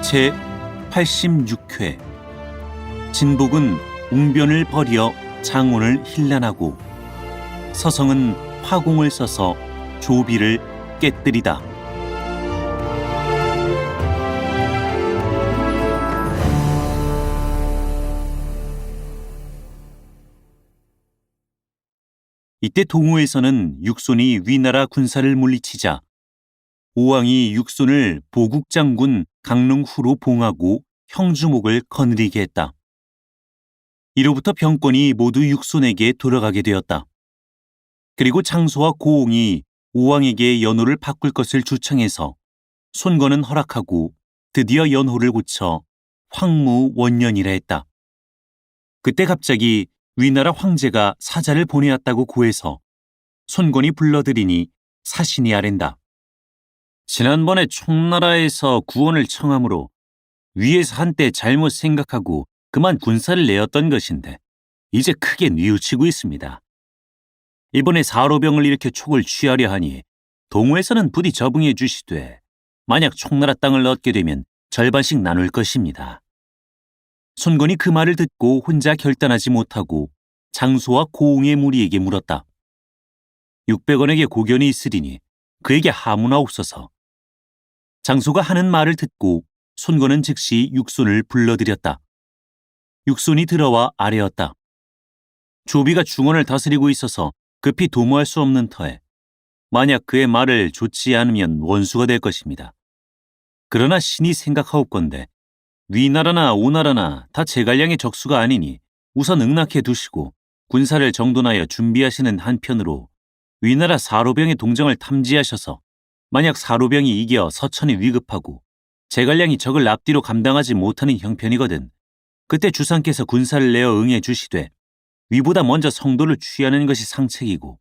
제86회 진복은 웅변을 버려 장원을 힐난하고 서성은 화공을 써서 조비를 깨뜨리다. 이때 동호에서는 육손이 위나라 군사를 물리치자 오왕이 육손을 보국장군 강릉후로 봉하고 형주목을 거느리게 했다. 이로부터 병권이 모두 육손에게 돌아가게 되었다. 그리고 장소와 고옹이 오왕에게 연호를 바꿀 것을 주청해서 손건은 허락하고 드디어 연호를 고쳐 황무원년이라 했다. 그때 갑자기 위나라 황제가 사자를 보내왔다고 고해서 손건이 불러들이니 사신이 아랜다. 지난번에 총나라에서 구원을 청하므로 위에서 한때 잘못 생각하고 그만 군사를 내었던 것인데 이제 크게 뉘우치고 있습니다. 이번에 사로병을 일으켜 촉을 취하려 하니 동호에서는 부디 적응해 주시되 만약 총나라 땅을 얻게 되면 절반씩 나눌 것입니다. 손건이 그 말을 듣고 혼자 결단하지 못하고 장소와 고웅의 무리에게 물었다. 600원에게 고견이 있으리니 그에게 하무나옵소서. 장소가 하는 말을 듣고 손건은 즉시 육손을 불러들였다. 육손이 들어와 아뢰었다. 조비가 중원을 다스리고 있어서 급히 도모할 수 없는 터에 만약 그의 말을 좋지 않으면 원수가 될 것입니다. 그러나 신이 생각하옵건대 위나라나 오나라나 다 제갈량의 적수가 아니니 우선 응낙해 두시고 군사를 정돈하여 준비하시는 한편으로 위나라 사로병의 동정을 탐지하셔서 만약 사로병이 이겨 서천이 위급하고 제갈량이 적을 앞뒤로 감당하지 못하는 형편이거든 그때 주상께서 군사를 내어 응해 주시되 위보다 먼저 성도를 취하는 것이 상책이고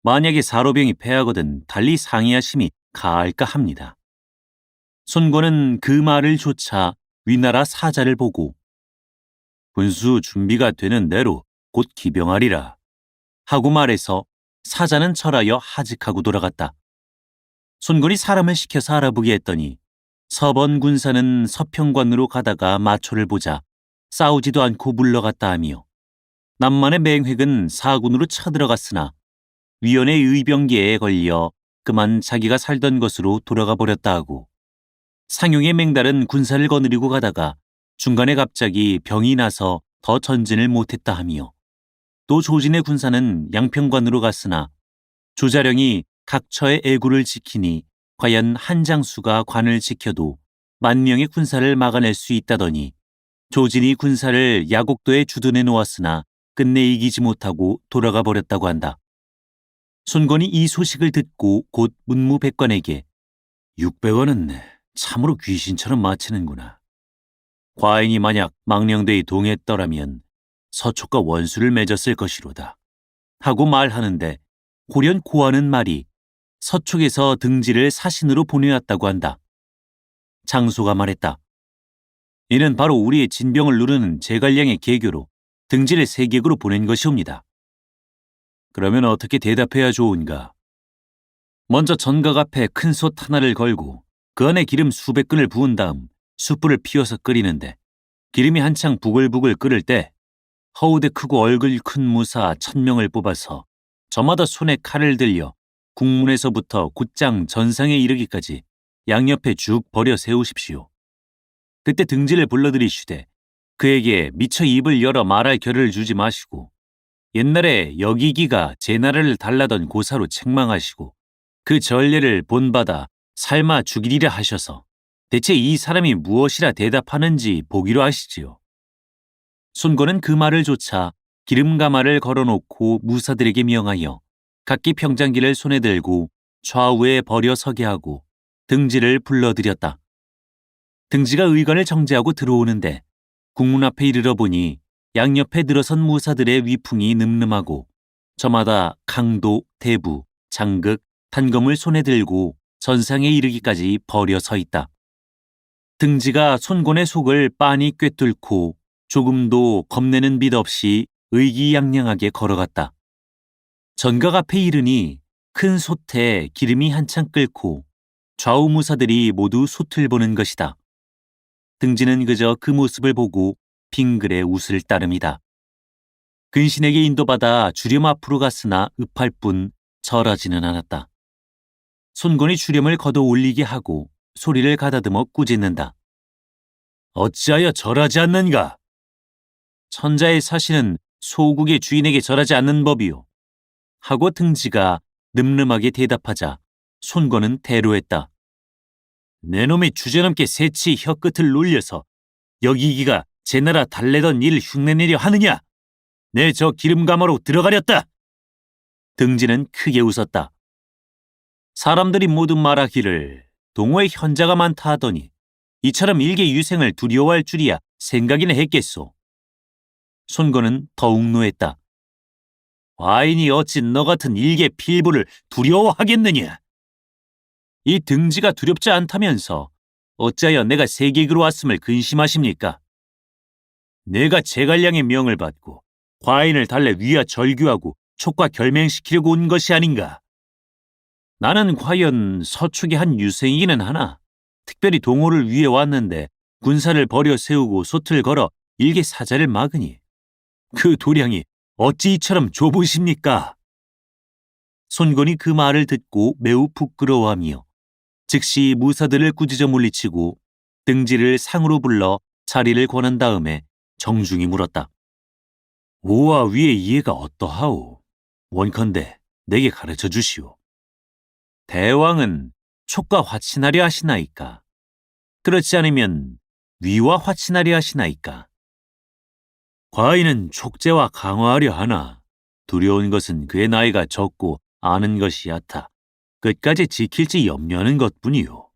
만약에 사로병이 패하거든 달리 상의하심이 가할까 합니다. 손권은 그 말을 조차 위나라 사자를 보고 군수 준비가 되는 대로 곧 기병하리라 하고 말해서 사자는 절하여 하직하고 돌아갔다. 손권이 사람을 시켜서 알아보게 했더니 서번 군사는 서평관으로 가다가 마초를 보자 싸우지도 않고 물러갔다 하며 남만의 맹획은 사군으로 쳐들어갔으나 위원의 의병기에 걸려 그만 자기가 살던 곳으로 돌아가 버렸다 하고 상용의 맹달은 군사를 거느리고 가다가 중간에 갑자기 병이 나서 더 전진을 못했다 하며 또 조진의 군사는 양평관으로 갔으나 조자령이 각처의 애구를 지키니 과연 한 장수가 관을 지켜도 10,000명의 군사를 막아낼 수 있다더니 조진이 군사를 야곡도에 주둔해 놓았으나 끝내 이기지 못하고 돌아가 버렸다고 한다. 손건이 이 소식을 듣고 곧 문무백관에게 600원은 참으로 귀신처럼 마치는구나. 과인이 만약 망령대에 동했더라면 서촉과 원수를 맺었을 것이로다 하고 말하는데 고련 고하는 말이 서촉에서 등지를 사신으로 보내왔다고 한다. 장소가 말했다. 이는 바로 우리의 진병을 누르는 제갈량의 계교로 등지를 세객으로 보낸 것이옵니다. 그러면 어떻게 대답해야 좋은가? 먼저 전각 앞에 큰 솥 하나를 걸고 그 안에 기름 수백 근을 부은 다음 숯불을 피워서 끓이는데 기름이 한창 부글부글 끓을 때 허우대 크고 얼굴 큰 무사 1,000명을 뽑아서 저마다 손에 칼을 들려 국문에서부터 곧장 전상에 이르기까지 양옆에 쭉 버려 세우십시오. 그때 등지를 불러들이시되 그에게 미처 입을 열어 말할 겨를을 주지 마시고 옛날에 여기기가 제 나라를 달라던 고사로 책망하시고 그 전례를 본받아 삶아 죽이리라 하셔서 대체 이 사람이 무엇이라 대답하는지 보기로 하시지요. 손권은 그 말을 조차 기름가마를 걸어놓고 무사들에게 명하여 각기 평장기를 손에 들고 좌우에 버려 서게 하고 등지를 불러들였다. 등지가 의관을 정지하고 들어오는데 국문 앞에 이르러 보니 양옆에 들어선 무사들의 위풍이 늠름하고 저마다 강도, 대부, 장극, 단검을 손에 들고 전상에 이르기까지 버려 서 있다. 등지가 손권의 속을 빤히 꿰뚫고 조금도 겁내는 빛 없이 의기양양하게 걸어갔다. 전각 앞에 이르니 큰 솥에 기름이 한창 끓고 좌우 무사들이 모두 솥을 보는 것이다. 등지는 그저 그 모습을 보고 빙그레 웃을 따름이다. 근신에게 인도받아 주렴 앞으로 갔으나 읍할 뿐 절하지는 않았다. 손권이 주렴을 걷어 올리게 하고 소리를 가다듬어 꾸짖는다. 어찌하여 절하지 않는가? 천자의 사신은 소국의 주인에게 절하지 않는 법이요. 하고 등지가 늠름하게 대답하자 손권은 대로했다. 내 놈이 주제넘게 새치 혀끝을 놀려서 여기기가 제 나라 달래던 일 흉내내려 하느냐? 내 저 기름가마로 들어가렸다. 등지는 크게 웃었다. 사람들이 모두 말하기를 동호에 현자가 많다 하더니 이처럼 일개 유생을 두려워할 줄이야 생각이나 했겠소. 손권은 더욱 노했다. 과인이 어찌 너 같은 일개 필부를 두려워하겠느냐? 이 등지가 두렵지 않다면서 어찌하여 내가 세객으로 왔음을 근심하십니까? 내가 제갈량의 명을 받고 과인을 달래 위하 절규하고 촉과 결맹시키려고 온 것이 아닌가? 나는 과연 서축의 한 유생이기는 하나 특별히 동호를 위해 왔는데 군사를 버려 세우고 솥을 걸어 일개 사자를 막으니 그 도량이 어찌 이처럼 좁으십니까? 손권이 그 말을 듣고 매우 부끄러워하며 즉시 무사들을 꾸짖어 물리치고 등지를 상으로 불러 자리를 권한 다음에 정중히 물었다. 오와 위의 이해가 어떠하오? 원컨대 내게 가르쳐 주시오. 대왕은 촉과 화친하려 하시나이까? 그렇지 않으면 위와 화친하려 하시나이까? 과인은 촉제와 강화하려 하나 두려운 것은 그의 나이가 적고 아는 것이 얕아 끝까지 지킬지 염려하는 것뿐이요.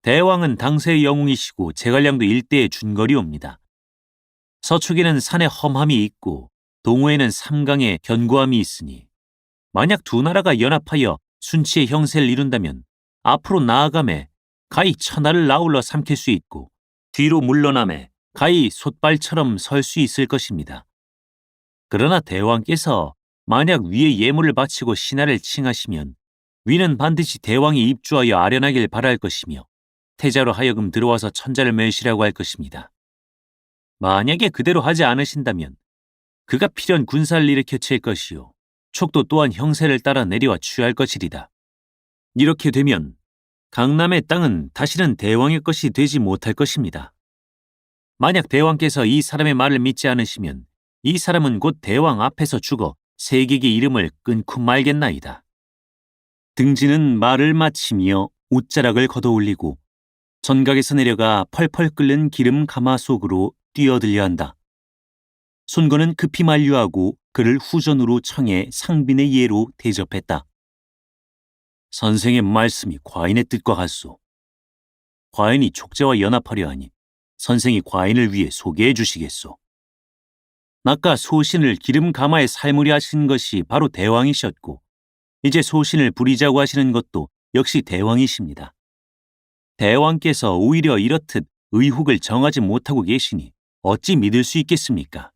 대왕은 당세의 영웅이시고 제갈량도 일대의 준거리옵니다. 서축에는 산의 험함이 있고 동호에는 삼강의 견고함이 있으니 만약 두 나라가 연합하여 순치의 형세를 이룬다면 앞으로 나아감에 가히 천하를 아울러 삼킬 수 있고 뒤로 물러남에 가히 솥발처럼 설 수 있을 것입니다. 그러나 대왕께서 만약 위에 예물을 바치고 신하를 칭하시면 위는 반드시 대왕이 입주하여 아련하길 바랄 것이며 태자로 하여금 들어와서 천자를 멸시라고 할 것입니다. 만약에 그대로 하지 않으신다면 그가 필연 군사를 일으켜 칠 것이요 촉도 또한 형세를 따라 내려와 취할 것이리다. 이렇게 되면 강남의 땅은 다시는 대왕의 것이 되지 못할 것입니다. 만약 대왕께서 이 사람의 말을 믿지 않으시면 이 사람은 곧 대왕 앞에서 죽어 세객의 이름을 끊고 말겠나이다. 등지는 말을 마치며 옷자락을 걷어올리고 전각에서 내려가 펄펄 끓는 기름 가마 속으로 뛰어들려 한다. 손권은 급히 만류하고 그를 후전으로 청해 상빈의 예로 대접했다. 선생의 말씀이 과인의 뜻과 같소. 과인이 촉제와 연합하려 하니 선생이 과인을 위해 소개해 주시겠소. 아까 소신을 기름 가마에 삶으려 하신 것이 바로 대왕이셨고 이제 소신을 부리자고 하시는 것도 역시 대왕이십니다. 대왕께서 오히려 이렇듯 의혹을 정하지 못하고 계시니 어찌 믿을 수 있겠습니까?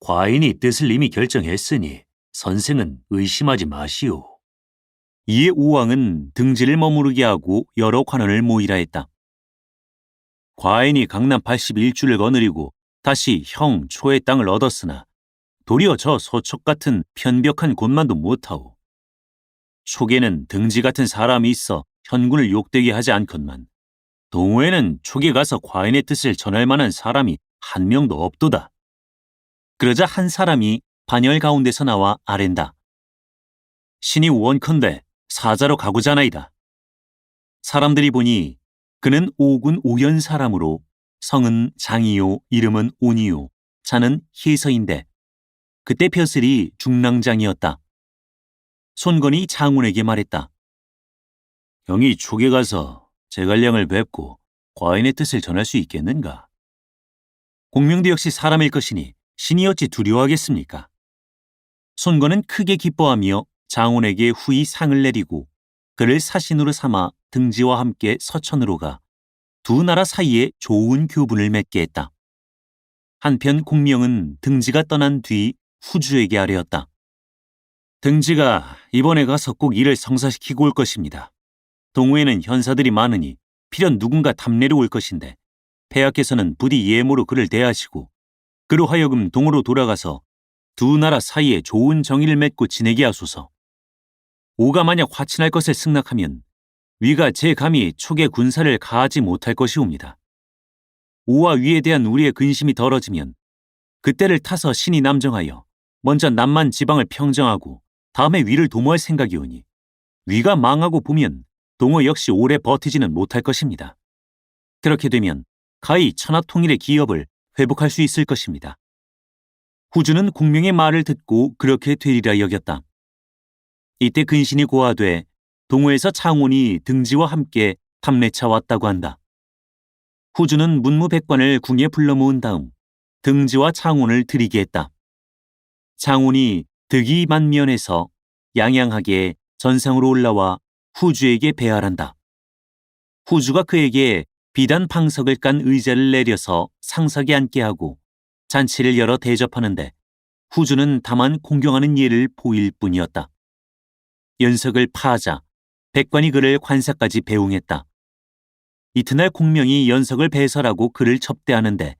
과인이 뜻을 이미 결정했으니 선생은 의심하지 마시오. 이에 오왕은 등지를 머무르게 하고 여러 관원을 모이라 했다. 과인이 강남 81주를 거느리고 다시 형, 초의 땅을 얻었으나 도리어 저 서촉 같은 편벽한 곳만도 못하오. 촉에는 등지 같은 사람이 있어 현군을 욕되게 하지 않건만 동호에는 촉에 가서 과인의 뜻을 전할 만한 사람이 한 명도 없도다. 그러자 한 사람이 반열 가운데서 나와 아랜다. 신이 원컨대 사자로 가고자 하나이다. 사람들이 보니 그는 오군 오연 사람으로 성은 장이요 이름은 온이요 자는 희서인데 그때 벼슬이 중랑장이었다. 손권이 장훈에게 말했다. 형이 촉에 가서 제갈량을 뵙고 과인의 뜻을 전할 수 있겠는가? 공명도 역시 사람일 것이니 신이 어찌 두려워하겠습니까? 손권은 크게 기뻐하며 장훈에게 후히 상을 내리고 그를 사신으로 삼아 등지와 함께 서천으로 가 두 나라 사이에 좋은 교분을 맺게 했다. 한편 공명은 등지가 떠난 뒤 후주에게 아뢰었다. 등지가 이번에 가서 꼭 일을 성사시키고 올 것입니다. 동호에는 현사들이 많으니 필연 누군가 탐내려 올 것인데 폐하께서는 부디 예모로 그를 대하시고 그로 하여금 동으로 돌아가서 두 나라 사이에 좋은 정의를 맺고 지내게 하소서. 오가 만약 화친할 것을 승낙하면 위가 제 감히 촉의 군사를 가하지 못할 것이옵니다. 오와 위에 대한 우리의 근심이 덜어지면 그때를 타서 신이 남정하여 먼저 남만 지방을 평정하고 다음에 위를 도모할 생각이오니 위가 망하고 보면 동호 역시 오래 버티지는 못할 것입니다. 그렇게 되면 가히 천하통일의 기업을 회복할 수 있을 것입니다. 후주는 공명의 말을 듣고 그렇게 되리라 여겼다. 이때 근신이 고하되 동호에서 창원이 등지와 함께 탐례차 왔다고 한다. 후주는 문무백관을 궁에 불러 모은 다음 등지와 창원을 드리게 했다. 창원이 득이 만면에서 양양하게 전상으로 올라와 후주에게 배할한다. 후주가 그에게 비단 방석을 깐 의자를 내려서 상석에 앉게 하고 잔치를 열어 대접하는데 후주는 다만 공경하는 예를 보일 뿐이었다. 연석을 파하자 백관이 그를 관사까지 배웅했다. 이튿날 공명이 연석을 배설하고 그를 접대하는데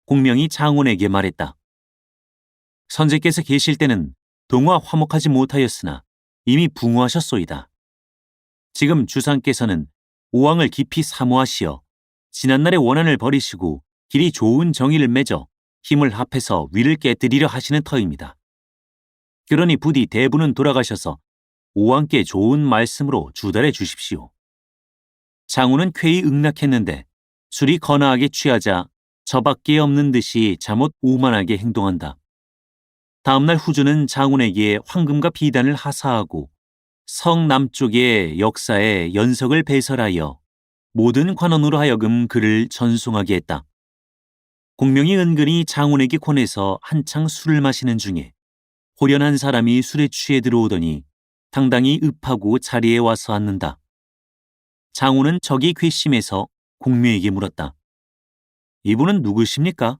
공명이 장원에게 말했다. 선제께서 계실 때는 동화 화목하지 못하였으나 이미 붕어하셨소이다. 지금 주상께서는 오왕을 깊이 사모하시어 지난날의 원한을 버리시고 길이 좋은 정의를 맺어 힘을 합해서 위를 깨뜨리려 하시는 터입니다. 그러니 부디 대부는 돌아가셔서 오왕께 좋은 말씀으로 주달해 주십시오. 장우는 쾌히 응낙했는데 술이 거나하게 취하자 저밖에 없는 듯이 잠옷 오만하게 행동한다. 다음날 후주는 장운에게 황금과 비단을 하사하고 성 남쪽의 역사에 연석을 배설하여 모든 관원으로 하여금 그를 전송하게 했다. 공명이 은근히 장운에게 권해서 한창 술을 마시는 중에 호련한 사람이 술에 취해 들어오더니 당당히 읍하고 자리에 와서 앉는다. 장운은 적이 괘씸해서 공명에게 물었다. 이분은 누구십니까?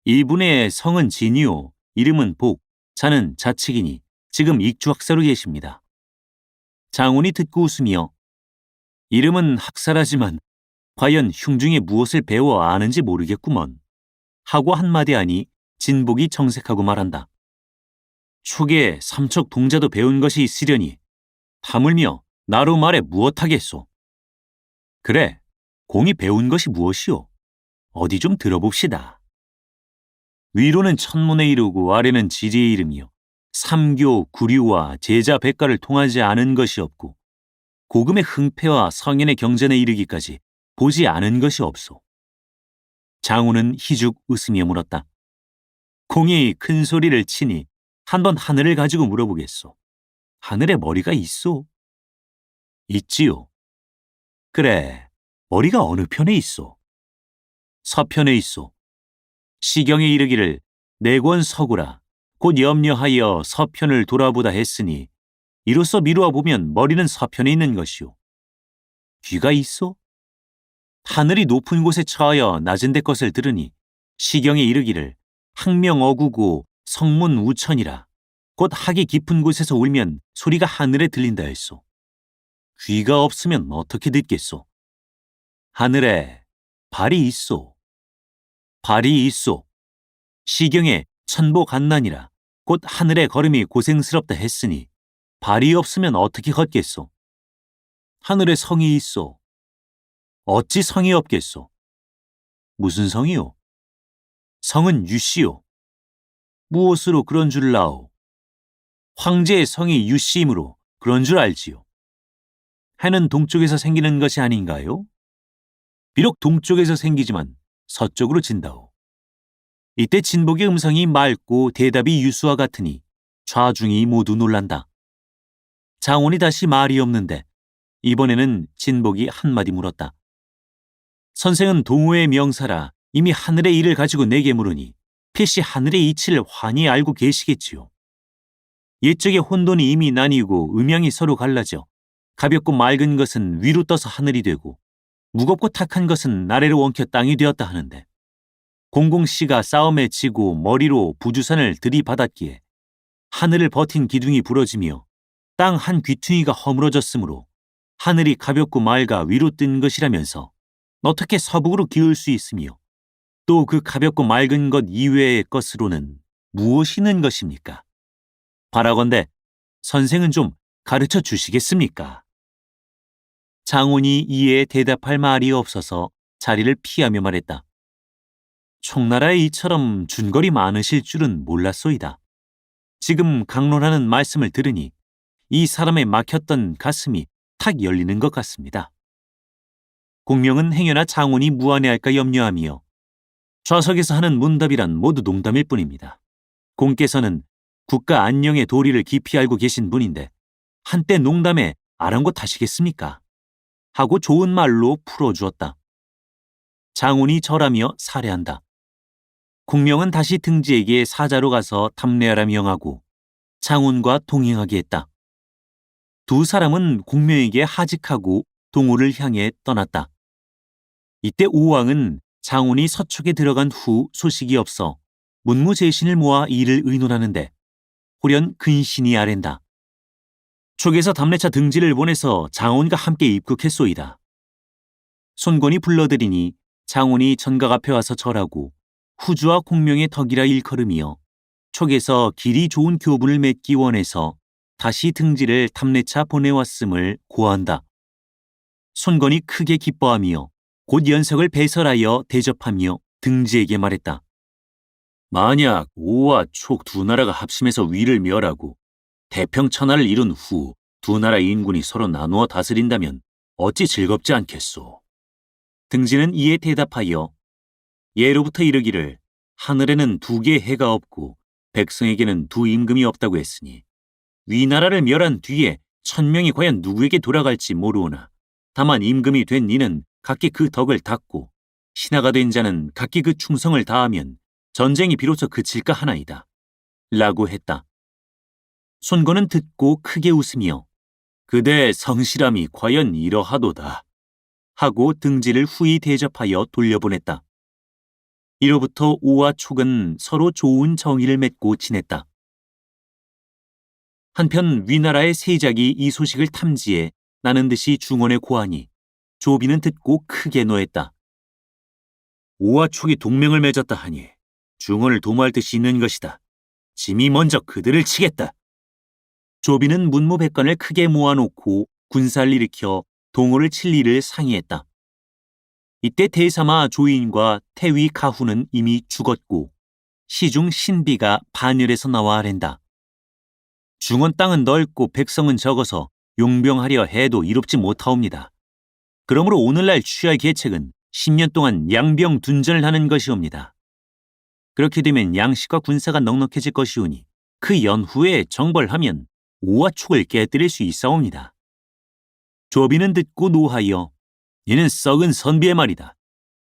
이분의 성은 진이요, 이름은 복, 자는 자칙이니 지금 익주학사로 계십니다. 장운이 듣고 웃으며 이름은 학사라지만 과연 흉중에 무엇을 배워 아는지 모르겠구먼 하고 한마디 하니 진복이 정색하고 말한다. 초기에 삼척 동자도 배운 것이 있으려니 다물며 나로 말해 무엇하겠소. 그래, 공이 배운 것이 무엇이오? 어디 좀 들어봅시다. 위로는 천문에 이르고 아래는 지리에 이르며 삼교, 구류와 제자 백가를 통하지 않은 것이 없고 고금의 흥패와 성인의 경전에 이르기까지 보지 않은 것이 없소. 장우는 희죽 웃으며 물었다. 공이 큰 소리를 치니 한번 하늘을 가지고 물어보겠소. 하늘에 머리가 있소? 있지요. 그래, 머리가 어느 편에 있소? 서편에 있소. 시경에 이르기를 내권 서구라 곧 염려하여 서편을 돌아보다 했으니 이로써 미루어 보면 머리는 서편에 있는 것이오. 귀가 있소? 하늘이 높은 곳에 처하여 낮은 데 것을 들으니 시경에 이르기를 학명어구고 성문우천이라 곧 학이 깊은 곳에서 울면 소리가 하늘에 들린다 했소. 귀가 없으면 어떻게 듣겠소? 하늘에 발이 있소. 발이 있소. 시경에 천보간난이라 곧 하늘의 걸음이 고생스럽다 했으니 발이 없으면 어떻게 걷겠소? 하늘에 성이 있소. 어찌 성이 없겠소? 무슨 성이요? 성은 유씨요. 무엇으로 그런 줄 아오? 황제의 성이 유씨이므로 그런 줄 알지요. 해는 동쪽에서 생기는 것이 아닌가요? 비록 동쪽에서 생기지만 서쪽으로 진다오. 이때 진복의 음성이 맑고 대답이 유수와 같으니 좌중이 모두 놀란다. 장원이 다시 말이 없는데 이번에는 진복이 한마디 물었다. 선생은 동호의 명사라 이미 하늘의 일을 가지고 내게 물으니 필시 하늘의 이치를 환히 알고 계시겠지요. 옛적에 혼돈이 이미 나뉘고 음양이 서로 갈라져 가볍고 맑은 것은 위로 떠서 하늘이 되고 무겁고 탁한 것은 아래로 엉켜 땅이 되었다 하는데 공공씨가 싸움에 지고 머리로 부주산을 들이받았기에 하늘을 버틴 기둥이 부러지며 땅 한 귀퉁이가 허물어졌으므로 하늘이 가볍고 맑아 위로 뜬 것이라면서 어떻게 서북으로 기울 수 있으며 또 그 가볍고 맑은 것 이외의 것으로는 무엇이 있는 것입니까? 바라건대 선생은 좀 가르쳐 주시겠습니까? 장훈이 이에 대답할 말이 없어서 자리를 피하며 말했다. 총나라의 이처럼 준거리 많으실 줄은 몰랐소이다. 지금 강론하는 말씀을 들으니 이 사람의 막혔던 가슴이 탁 열리는 것 같습니다. 공명은 행여나 장훈이 무안해할까 염려하며 좌석에서 하는 문답이란 모두 농담일 뿐입니다. 공께서는 국가 안녕의 도리를 깊이 알고 계신 분인데 한때 농담에 아랑곳하시겠습니까? 하고 좋은 말로 풀어주었다. 장훈이 절하며 살해한다. 공명은 다시 등지에게 사자로 가서 탐내하라 명하고 장훈과 동행하게 했다. 두 사람은 공명에게 하직하고 동호를 향해 떠났다. 이때 오왕은 장훈이 서촉에 들어간 후 소식이 없어 문무제신을 모아 이를 의논하는데 호련 근신이 아랜다. 촉에서 담례차 등지를 보내서 장훈과 함께 입국했소이다. 손권이 불러들이니 장훈이 전각 앞에 와서 절하고 후주와 공명의 덕이라 일컬으며 촉에서 길이 좋은 교분을 맺기 원해서 다시 등지를 담례차 보내왔음을 고한다. 손권이 크게 기뻐하며 곧 연석을 배설하여 대접하며 등지에게 말했다. 만약 오와 촉 두 나라가 합심해서 위를 멸하고 태평천하를 이룬 후 두 나라 인군이 서로 나누어 다스린다면 어찌 즐겁지 않겠소. 등지는 이에 대답하여 예로부터 이르기를 하늘에는 두 개의 해가 없고 백성에게는 두 임금이 없다고 했으니 위나라를 멸한 뒤에 천명이 과연 누구에게 돌아갈지 모르오나 다만 임금이 된 이는 각기 그 덕을 닦고 신하가 된 자는 각기 그 충성을 다하면 전쟁이 비로소 그칠까 하나이다. 라고 했다. 손권은 듣고 크게 웃으며 그대의 성실함이 과연 이러하도다. 하고 등지를 후히 대접하여 돌려보냈다. 이로부터 오와 촉은 서로 좋은 정의를 맺고 지냈다. 한편 위나라의 세작이 이 소식을 탐지해 나는 듯이 중원에 고하니 조비는 듣고 크게 노했다. 오와 촉이 동맹을 맺었다 하니 중원을 도모할 뜻이 있는 것이다. 짐이 먼저 그들을 치겠다. 조비는 문무백관을 크게 모아놓고 군사를 일으켜 동호를 칠 일을 상의했다. 이때 대사마 조인과 태위 가후는 이미 죽었고 시중 신비가 반열에서 나와 아랜다. 중원 땅은 넓고 백성은 적어서 용병하려 해도 이롭지 못하옵니다. 그러므로 오늘날 취할 계책은 10년 동안 양병 둔전을 하는 것이옵니다. 그렇게 되면 양식과 군사가 넉넉해질 것이오니 그 연후에 정벌하면 오와 촉을 깨뜨릴 수 있사옵니다. 조비는 듣고 노하여 이는 썩은 선비의 말이다.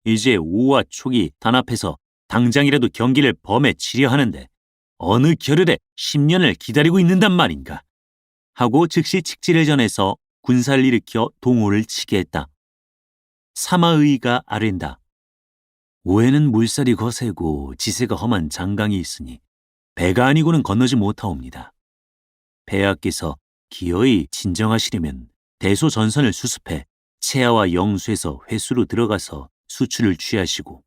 이제 오와 촉이 단합해서 당장이라도 경기를 범해 치려 하는데 어느 겨를에 10년을 기다리고 있는단 말인가. 하고 즉시 칙지를 전해서 군사를 일으켜 동호를 치게 했다. 사마의가 아랜다. 오해는 물살이 거세고 지세가 험한 장강이 있으니 배가 아니고는 건너지 못하옵니다. 폐하께서 기어이 진정하시려면 대소전선을 수습해 채하와 영수에서 회수로 들어가서 수출을 취하시고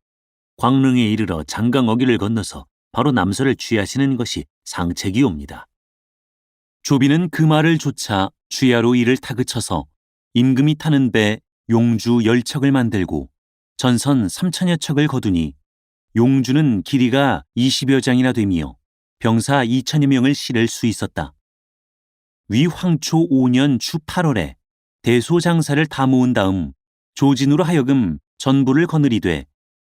광릉에 이르러 장강 어귀를 건너서 바로 남서를 취하시는 것이 상책이옵니다. 조비는 그 말을 조차 주야로 이를 타그쳐서 임금이 타는 배 용주 10척을 만들고 전선 3천여 척을 거두니 용주는 길이가 20여 장이나 되며 병사 2천여 명을 실을 수 있었다. 위 황초 5년 주 8월에 대소장사를 다 모은 다음 조진으로 하여금 전부를 거느리되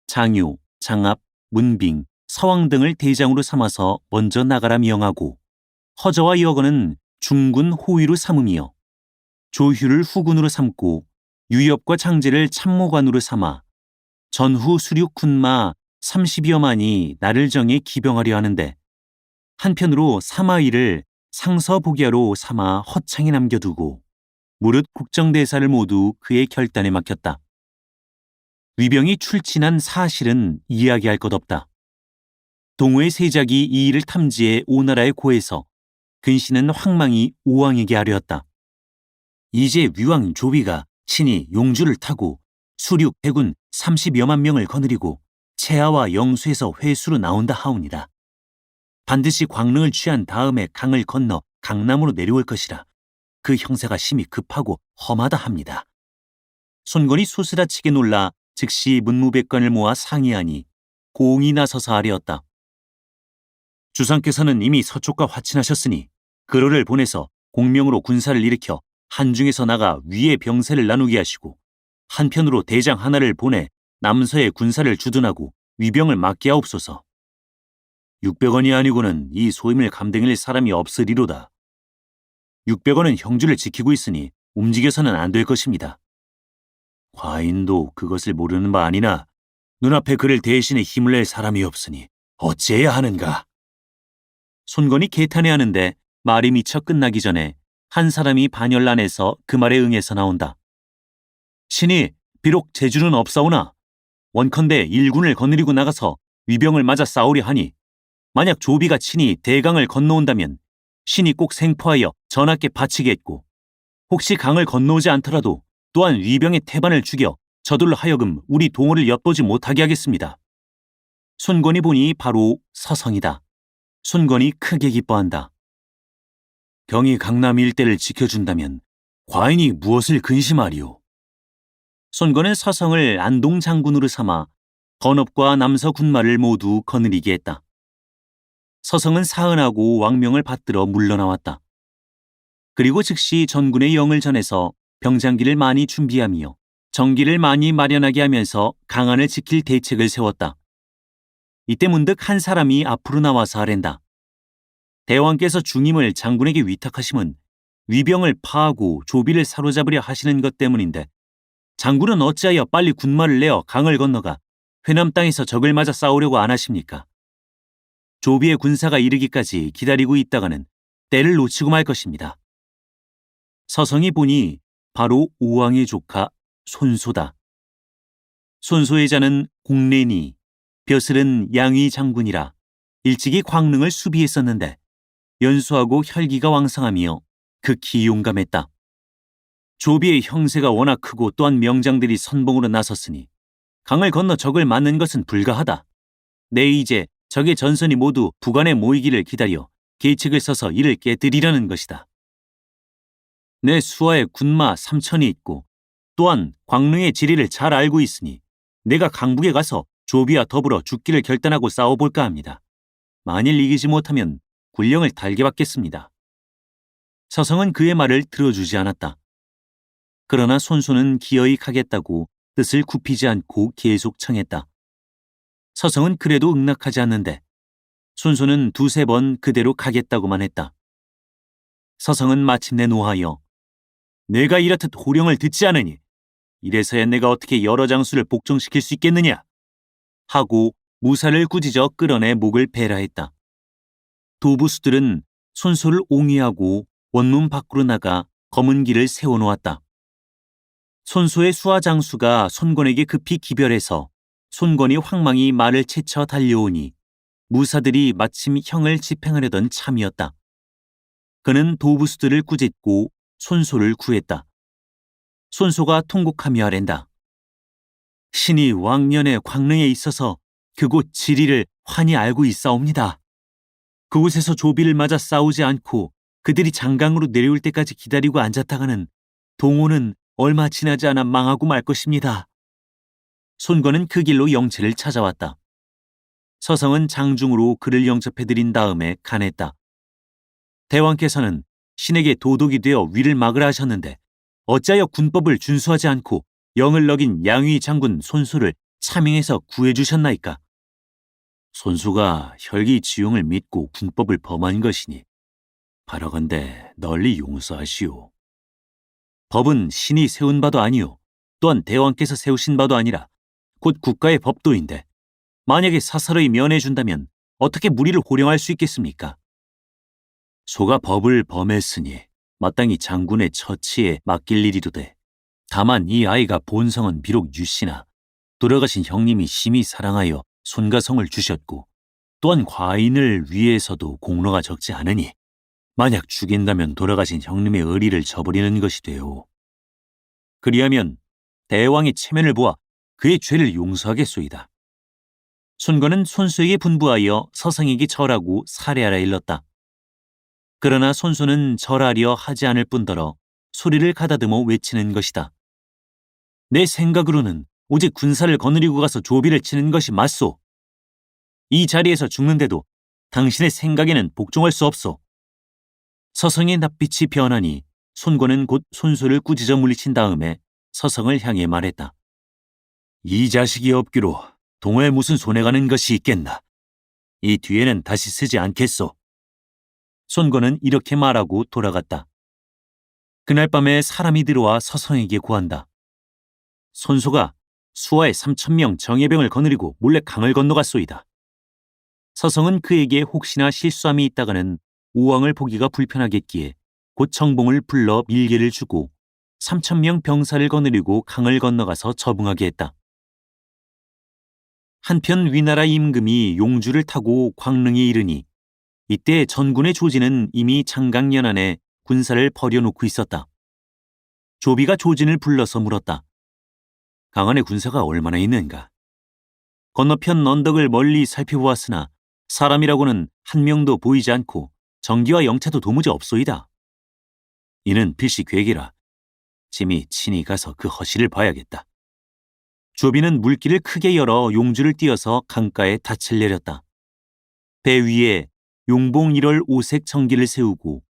장유, 장압, 문빙, 서왕 등을 대장으로 삼아서 먼저 나가라 명하고 허저와 여건은 중군 호위로 삼으며 조휴를 후군으로 삼고 유엽과 장제를 참모관으로 삼아 전후 수륙 군마 30여만이 나를 정해 기병하려 하는데 한편으로 사마이를 상서복야로 삼아 허창에 남겨두고 무릇 국정대사를 모두 그의 결단에 맡겼다. 위병이 출친한 사실은 이야기할 것 없다. 동호의 세작이 이 일을 탐지해 오나라에 고해서 근신은 황망히 오왕에게 아뢰었다. 이제 위왕 조비가 친히 용주를 타고 수륙 해군 30여만 명을 거느리고 채하와 영수에서 회수로 나온다 하오니라. 반드시 광릉을 취한 다음에 강을 건너 강남으로 내려올 것이라. 그 형세가 심히 급하고 험하다 합니다. 손권이 소스라치게 놀라 즉시 문무백관을 모아 상의하니 공이 나서서 아뢰었다. 주상께서는 이미 서쪽과 화친하셨으니 그로를 보내서 공명으로 군사를 일으켜 한중에서 나가 위의 병세를 나누게 하시고 한편으로 대장 하나를 보내 남서에 군사를 주둔하고 위병을 막게 하옵소서. 600원이 아니고는 이 소임을 감당할 사람이 없으리로다. 600원은 형주를 지키고 있으니 움직여서는 안 될 것입니다. 과인도 그것을 모르는 바 아니나 눈앞에 그를 대신에 힘을 낼 사람이 없으니 어찌해야 하는가. 손권이 개탄해하는데 말이 미처 끝나기 전에 한 사람이 반열 안에서 그 말에 응해서 나온다. 신이 비록 재주는 없사오나 원컨대 일군을 거느리고 나가서 위병을 맞아 싸우려 하니 만약 조비가 친히 대강을 건너온다면 신이 꼭 생포하여 전하께 바치겠고 혹시 강을 건너오지 않더라도 또한 위병의 태반을 죽여 저들로 하여금 우리 동호를 엿보지 못하게 하겠습니다. 손권이 보니 바로 서성이다. 손권이 크게 기뻐한다. 경이 강남 일대를 지켜준다면 과인이 무엇을 근심하리오. 손권은 서성을 안동 장군으로 삼아 건업과 남서 군마를 모두 거느리게 했다. 서성은 사은하고 왕명을 받들어 물러나왔다. 그리고 즉시 전군의 영을 전해서 병장기를 많이 준비하며 정기를 많이 마련하게 하면서 강안을 지킬 대책을 세웠다. 이때 문득 한 사람이 앞으로 나와서 아랜다. 대왕께서 중임을 장군에게 위탁하심은 위병을 파하고 조비를 사로잡으려 하시는 것 때문인데 장군은 어찌하여 빨리 군마를 내어 강을 건너가 회남 땅에서 적을 맞아 싸우려고 안 하십니까? 조비의 군사가 이르기까지 기다리고 있다가는 때를 놓치고 말 것입니다. 서성이 보니 바로 우왕의 조카 손소다. 손소의 자는 공례니 벼슬은 양위 장군이라 일찍이 광릉을 수비했었는데 연수하고 혈기가 왕성하며 극히 용감했다. 조비의 형세가 워낙 크고 또한 명장들이 선봉으로 나섰으니 강을 건너 적을 맞는 것은 불가하다. 내 이제 적의 전선이 모두 부관에 모이기를 기다려 계책을 써서 이를 깨뜨리려는 것이다. 내 수하에 군마 3천이 있고 또한 광릉의 지리를 잘 알고 있으니 내가 강북에 가서 조비와 더불어 죽기를 결단하고 싸워볼까 합니다. 만일 이기지 못하면 군령을 달게 받겠습니다. 서성은 그의 말을 들어주지 않았다. 그러나 손소는 기어이 가겠다고 뜻을 굽히지 않고 계속 청했다. 서성은 그래도 응낙하지 않는데 손소는 두세 번 그대로 가겠다고만 했다. 서성은 마침내 노하여 내가 이렇듯 호령을 듣지 않으니 이래서야 내가 어떻게 여러 장수를 복종시킬 수 있겠느냐 하고 무사를 꾸짖어 끌어내 목을 베라했다. 도부수들은 손소를 옹위하고 원문 밖으로 나가 검은 길을 세워놓았다. 손소의 수하장수가 손권에게 급히 기별해서 손권이 황망히 말을 채쳐 달려오니 무사들이 마침 형을 집행하려던 참이었다. 그는 도부수들을 꾸짖고 손소를 구했다. 손소가 통곡하며 아랜다. 신이 왕년에 광릉에 있어서 그곳 지리를 환히 알고 있사옵니다. 그곳에서 조비를 맞아 싸우지 않고 그들이 장강으로 내려올 때까지 기다리고 앉았다가는 동호는 얼마 지나지 않아 망하고 말 것입니다. 손권은 그 길로 영체를 찾아왔다. 서성은 장중으로 그를 영접해드린 다음에 간했다. 대왕께서는 신에게 도독이 되어 위를 막으라 하셨는데 어찌하여 군법을 준수하지 않고 영을 먹인 양위 장군 손소를 차명해서 구해주셨나이까? 손소가 혈기 지용을 믿고 군법을 범한 것이니 바라건대 널리 용서하시오. 법은 신이 세운 바도 아니오 또한 대왕께서 세우신 바도 아니라 곧 국가의 법도인데 만약에 사사로이 면해준다면 어떻게 무리를 호령할 수 있겠습니까? 소가 법을 범했으니 마땅히 장군의 처치에 맡길 일이로되 다만 이 아이가 본성은 비록 유씨나 돌아가신 형님이 심히 사랑하여 손가성을 주셨고 또한 과인을 위해서도 공로가 적지 않으니 만약 죽인다면 돌아가신 형님의 의리를 저버리는 것이 되오. 그리하면 대왕의 체면을 보아 그의 죄를 용서하겠소이다. 손권은 손수에게 분부하여 서성에게 절하고 살해하라 일렀다. 그러나 손수는 절하려 하지 않을 뿐더러 소리를 가다듬어 외치는 것이다. 내 생각으로는 오직 군사를 거느리고 가서 조비를 치는 것이 맞소. 이 자리에서 죽는데도 당신의 생각에는 복종할 수 없소. 서성의 낯빛이 변하니 손권은 곧 손수를 꾸짖어 물리친 다음에 서성을 향해 말했다. 이 자식이 없기로 동호에 무슨 손해 가는 것이 있겠나. 이 뒤에는 다시 쓰지 않겠소. 손권은 이렇게 말하고 돌아갔다. 그날 밤에 사람이 들어와 서성에게 고한다. 손소가 수하의 3,000명 정예병을 거느리고 몰래 강을 건너갔소이다. 서성은 그에게 혹시나 실수함이 있다가는 우왕을 보기가 불편하겠기에 곧 정봉을 불러 밀개를 주고 3,000명 병사를 거느리고 강을 건너가서 접응하게 했다. 한편 위나라 임금이 용주를 타고 광릉에 이르니 이때 전군의 조진은 이미 장강연안에 군사를 버려놓고 있었다. 조비가 조진을 불러서 물었다. 강안에 군사가 얼마나 있는가? 건너편 언덕을 멀리 살펴보았으나 사람이라고는 한 명도 보이지 않고 전기와 영차도 도무지 없소이다. 이는 필시 괴기라. 짐이 친히 가서 그 허실을 봐야겠다. 조비는 물길을 크게 열어 용주를 띄어서 강가에 닻을 내렸다. 배 위에 용봉 1월 5색 전기를 세우고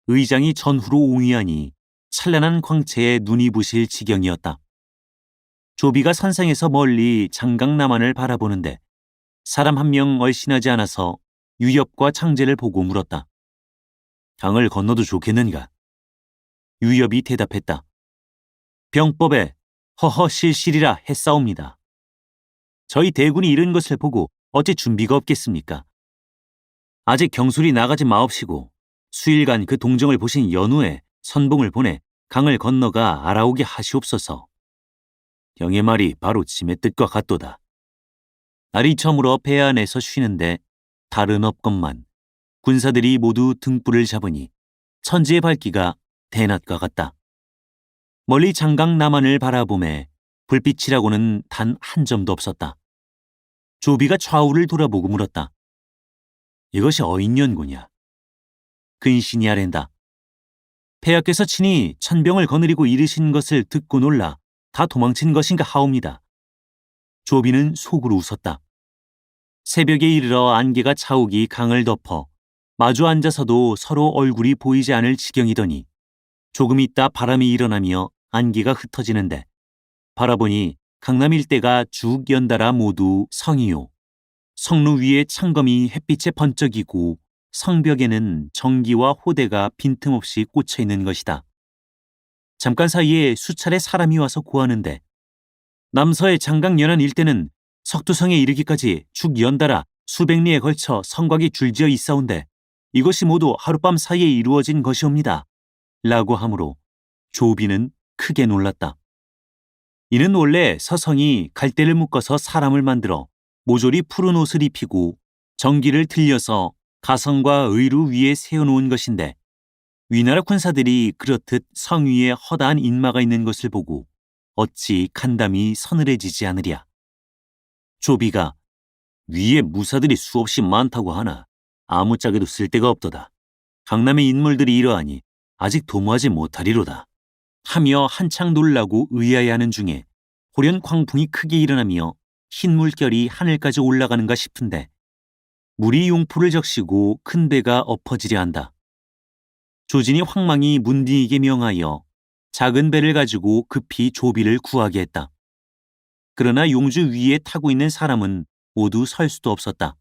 의장이 전후로 옹이하니 찬란한 광채에 눈이 부실 지경이었다. 조비가 선상에서 멀리 장강남안을 바라보는데 사람 한 명 얼씬하지 않아서 유엽과 창제를 보고 물었다. 강을 건너도 좋겠는가? 유엽이 대답했다. 병법에 허허실실이라 했사옵니다. 저희 대군이 이런 것을 보고 어찌 준비가 없겠습니까? 아직 경술이 나가지 마옵시고 수일간 그 동정을 보신 연후에 선봉을 보내 강을 건너가 알아오게 하시옵소서. 경의 말이 바로 짐의 뜻과 같도다. 날이 저물어 배 안에서 쉬는데 달은 없건만 군사들이 모두 등불을 잡으니 천지의 밝기가 대낮과 같다. 멀리 장강 남안을 바라보매 불빛이라고는 단 한 점도 없었다. 조비가 좌우를 돌아보고 물었다. 이것이 어인연고냐? 근신이 아랜다. 폐하께서 친히 천병을 거느리고 이르신 것을 듣고 놀라 다 도망친 것인가 하옵니다. 조비는 속으로 웃었다. 새벽에 이르러 안개가 차오기 강을 덮어 마주 앉아서도 서로 얼굴이 보이지 않을 지경이더니 조금 있다 바람이 일어나며 안개가 흩어지는데 바라보니 강남 일대가 쭉 연달아 모두 성이요. 성루 위에 창검이 햇빛에 번쩍이고 성벽에는 정기와 호대가 빈틈없이 꽂혀 있는 것이다. 잠깐 사이에 수차례 사람이 와서 고하는데 남서의 장강연안 일대는 석두성에 이르기까지 축 연달아 수백 리에 걸쳐 성곽이 줄지어 있사온데 이것이 모두 하룻밤 사이에 이루어진 것이옵니다. 라고 하므로 조비는 크게 놀랐다. 이는 원래 서성이 갈대를 묶어서 사람을 만들어 모조리 푸른 옷을 입히고 정기를 들려서 가성과 의루 위에 세워놓은 것인데 위나라 군사들이 그렇듯 성 위에 허다한 인마가 있는 것을 보고 어찌 간담이 서늘해지지 않으랴. 조비가 위에 무사들이 수없이 많다고 하나 아무짝에도 쓸데가 없도다. 강남의 인물들이 이러하니 아직 도모하지 못하리로다. 하며 한창 놀라고 의아해하는 중에 호련 광풍이 크게 일어나며 흰 물결이 하늘까지 올라가는가 싶은데 물이 용포를 적시고 큰 배가 엎어지려 한다. 조진이 황망히 문디에게 명하여 작은 배를 가지고 급히 조비를 구하게 했다. 그러나 용주 위에 타고 있는 사람은 모두 설 수도 없었다.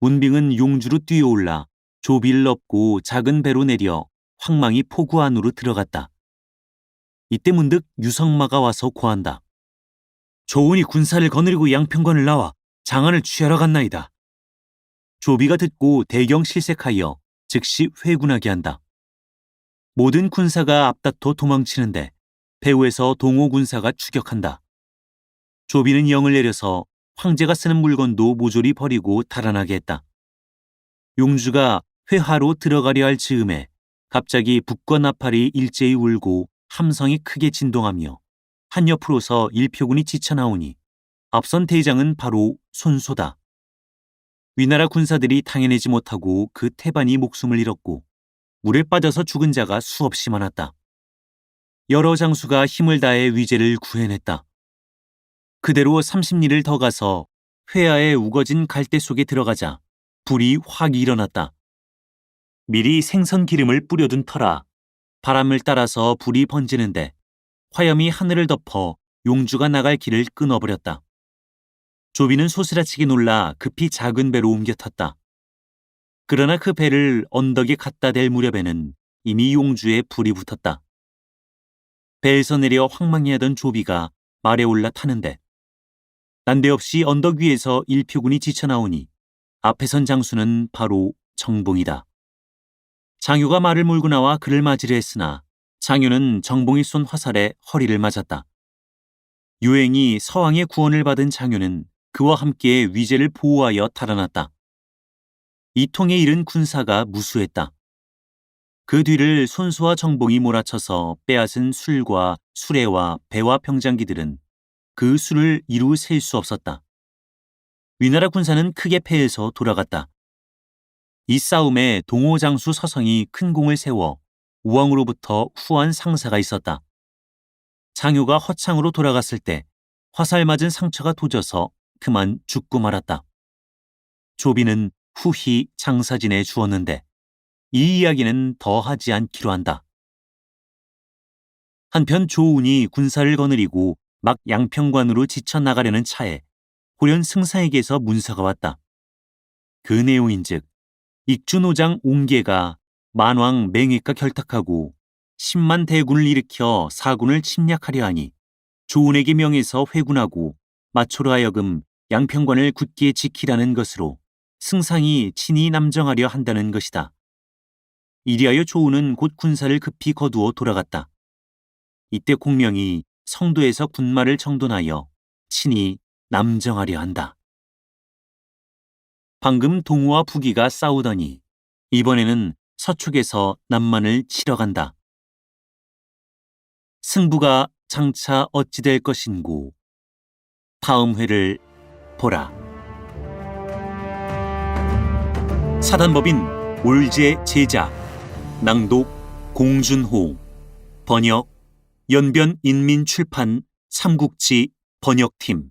문빙은 용주로 뛰어올라 조비를 엎고 작은 배로 내려 황망히 포구 안으로 들어갔다. 이때 문득 유성마가 와서 고한다. 조은이 군사를 거느리고 양평관을 나와 장안을 취하러 갔나이다. 조비가 듣고 대경 실색하여 즉시 회군하게 한다. 모든 군사가 앞다퉈 도망치는데 배후에서 동호 군사가 추격한다. 조비는 영을 내려서 황제가 쓰는 물건도 모조리 버리고 달아나게 했다. 용주가 회하로 들어가려 할 즈음에 갑자기 북과 나팔이 일제히 울고 함성이 크게 진동하며 한옆으로서 일표군이 지쳐나오니 앞선 대장은 바로 손소다. 위나라 군사들이 당해내지 못하고 그 태반이 목숨을 잃었고 물에 빠져서 죽은 자가 수없이 많았다. 여러 장수가 힘을 다해 위제를 구해냈다. 그대로 30리를 더 가서 회하에 우거진 갈대 속에 들어가자 불이 확 일어났다. 미리 생선 기름을 뿌려둔 터라 바람을 따라서 불이 번지는데 화염이 하늘을 덮어 용주가 나갈 길을 끊어버렸다. 조비는 소스라치게 놀라 급히 작은 배로 옮겨 탔다. 그러나 그 배를 언덕에 갖다 댈 무렵에는 이미 용주에 불이 붙었다. 배에서 내려 황망해하던 조비가 말에 올라 타는데 난데없이 언덕 위에서 일표군이 지쳐나오니 앞에 선 장수는 바로 정봉이다. 장효가 말을 몰고 나와 그를 맞으려 했으나 장효는 정봉이 쏜 화살에 허리를 맞았다. 유행이 서왕의 구원을 받은 장효는 그와 함께 위제를 보호하여 달아났다. 이 통에 잃은 군사가 무수했다. 그 뒤를 손수와 정봉이 몰아쳐서 빼앗은 술과 수레와 배와 병장기들은 그 수를 이루 셀 수 없었다. 위나라 군사는 크게 패해서 돌아갔다. 이 싸움에 동호장수 서성이 큰 공을 세워 우왕으로부터 후한 상사가 있었다. 장효가 허창으로 돌아갔을 때 화살 맞은 상처가 도져서 그만 죽고 말았다. 조비는 후히 장사진에 주었는데 이 이야기는 더 하지 않기로 한다. 한편 조운이 군사를 거느리고 막 양평관으로 지쳐나가려는 차에 호련 승사에게서 문서가 왔다. 그 내용인즉 익주노장 옹계가 만왕 맹획과 결탁하고 10만 대군을 일으켜 사군을 침략하려 하니 조운에게 명해서 회군하고 마초로 하여금 양평관을 굳게 지키라는 것으로 승상이 친히 남정하려 한다는 것이다. 이리하여 조운은 곧 군사를 급히 거두어 돌아갔다. 이때 공명이 성도에서 군마를 정돈하여 친히 남정하려 한다. 방금 동우와 부기가 싸우더니 이번에는 서축에서 남만을 치러 간다. 승부가 장차 어찌 될 것인고 다음 회를 보라. 사단법인 올제 제작, 낭독 공준호, 번역 연변인민출판 삼국지 번역팀.